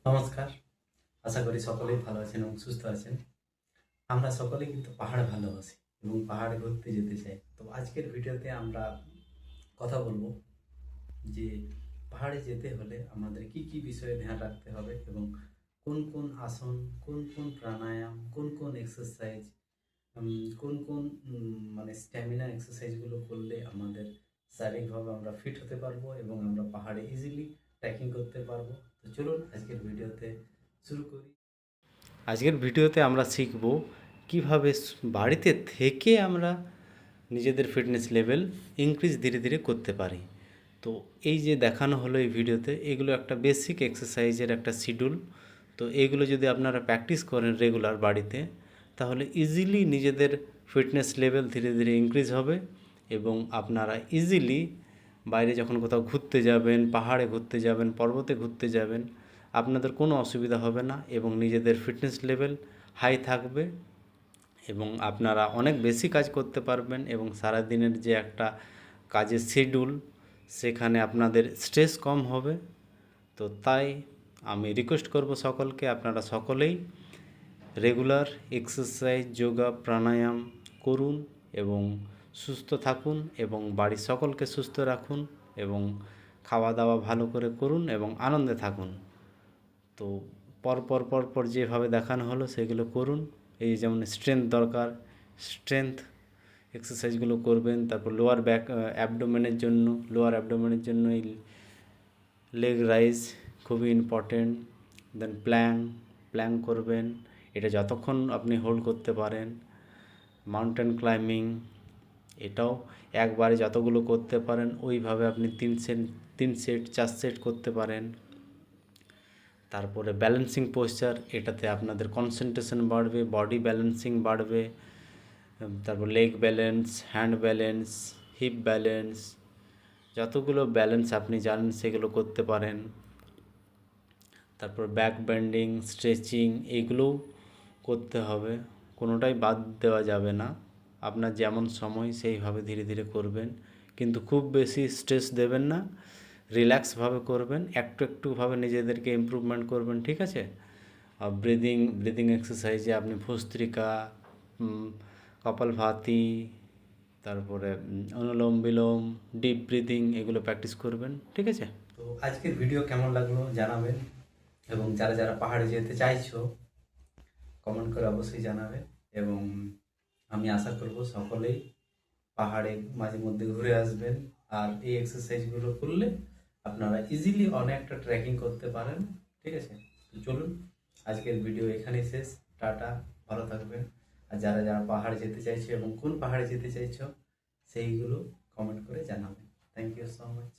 নমস্কার। আশা করি সকলেই ভালো আছেন এবং সুস্থ আছেন। আমরা সকলেই কিন্তু পাহাড় ভালোবাসি এবং পাহাড়ে ঘুরতে যেতে চাই। তো আজকের ভিডিওতে আমরা কথা বলবো যে পাহাড়ে যেতে হলে আমাদের কি কি বিষয়ে ধ্যান রাখতে হবে এবং কোন কোন আসন, কোন কোন প্রাণায়াম, কোন কোন এক্সারসাইজ, কোন কোন মানে স্ট্যামিনা এক্সারসাইজগুলো করলে আমাদের শারীরিকভাবে আমরা ফিট হতে পারবো এবং আমরা পাহাড়ে ইজিলি ট্রেকিং করতে পারবো। তো চলুন আজকের ভিডিওতে শুরু করি। আজকের ভিডিওতে আমরা শিখব কিভাবে বাড়িতে থেকে আমরা নিজেদের ফিটনেস লেভেল ইনক্রিজ ধীরে ধীরে করতে পারি। তো এই যে দেখানো হলো এই ভিডিওতে, এগুলো একটা বেসিক এক্সারসাইজের একটা শিডিউল। তো এইগুলো যদি আপনারা প্র্যাকটিস করেন রেগুলার বাড়িতে, তাহলে ইজিলি নিজেদের ফিটনেস লেভেল ধীরে ধীরে ইনক্রিজ হবে এবং আপনারা ইজিলি বাইরে যখন কোথাও ঘুরতে যাবেন, পাহাড়ে ঘুরতে যাবেন, পর্বতে ঘুরতে যাবেন, আপনাদের কোনো অসুবিধা হবে না এবং নিজেদের ফিটনেস লেভেল হাই থাকবে এবং আপনারা অনেক বেশি কাজ করতে পারবেন এবং সারাদিনের যে একটা কাজের শিডিউল, সেখানে আপনাদের স্ট্রেস কম হবে। তো তাই আমি রিকোয়েস্ট করব সকলকে, আপনারা সকলেই রেগুলার এক্সারসাইজ, যোগা, প্রাণায়াম করুন এবং সুস্থ থাকুন এবং বাড়ির সকলকে সুস্থ রাখুন এবং খাওয়া দাওয়া ভালো করে করুন এবং আনন্দে থাকুন। তো পর পর যেভাবে দেখানো হলো সেগুলো করুন। এই যেমন স্ট্রেংথ দরকার, স্ট্রেংথ এক্সারসাইজগুলো করবেন। তারপর লোয়ার ব্যাক অ্যাবডোমেনের জন্য এই লেগ রাইজ খুবই ইম্পর্টেন্ট। দেন প্ল্যাঙ্ক করবেন, এটা যতক্ষণ আপনি হোল্ড করতে পারেন। মাউন্টেন ক্লাইম্বিং, এটাও একবারে যতগুলো করতে পারেন ওইভাবে আপনি 3 সেট 4 সেট করতে পারেন। তারপরে ব্যালেন্সিং পোশ্চার, এটাতে আপনাদের কনসেন্ট্রেশন বাড়বে, বডি ব্যালেন্সিং বাড়বে। তারপর leg balance, hand balance, hip balance, যতগুলো ব্যালেন্স আপনি জানেন সেগুলো করতে পারেন। তারপর ব্যাক বেন্ডিং, স্ট্রেচিং, এগুলোও করতে হবে, কোনোটাই বাদ দেওয়া যাবে না। আপনার যেমন সময় সেইভাবে ধীরে ধীরে করবেন, কিন্তু খুব বেশি স্ট্রেস দেবেন না, রিল্যাক্সভাবে করবেন, একটুভাবে নিজেদেরকে ইমপ্রুভমেন্ট করবেন, ঠিক আছে? আর ব্রিদিং এক্সারসাইজে আপনি ভস্ত্রিকা, কপালভাতি, তারপরে অনুলোম বিলোম, ডিপ ব্রিদিং, এগুলো প্র্যাকটিস করবেন, ঠিক আছে? তো আজকের ভিডিও কেমন লাগলো জানাবেন এবং যারা যারা পাহাড়ে যেতে চাইছো কমেন্ট করে অবশ্যই জানাবেন এবং আমি আশা করব সকলেই পাহাড়ে মাঝে মধ্যে ঘুরে আসবেন আর এই এক্সারসাইজগুলো করলে আপনারা ইজিলি অনেকটা ট্রেকিং করতে পারেন, ঠিক আছে? তো চলুন আজকের ভিডিও এখানেই শেষ। টাটা, ভালো থাকবেন। আর যারা যারা পাহাড়ে যেতে চাইছো এবং কোন পাহাড়ে যেতে চাইছো সেইগুলো কমেন্ট করে জানাবেন। Thank you so much.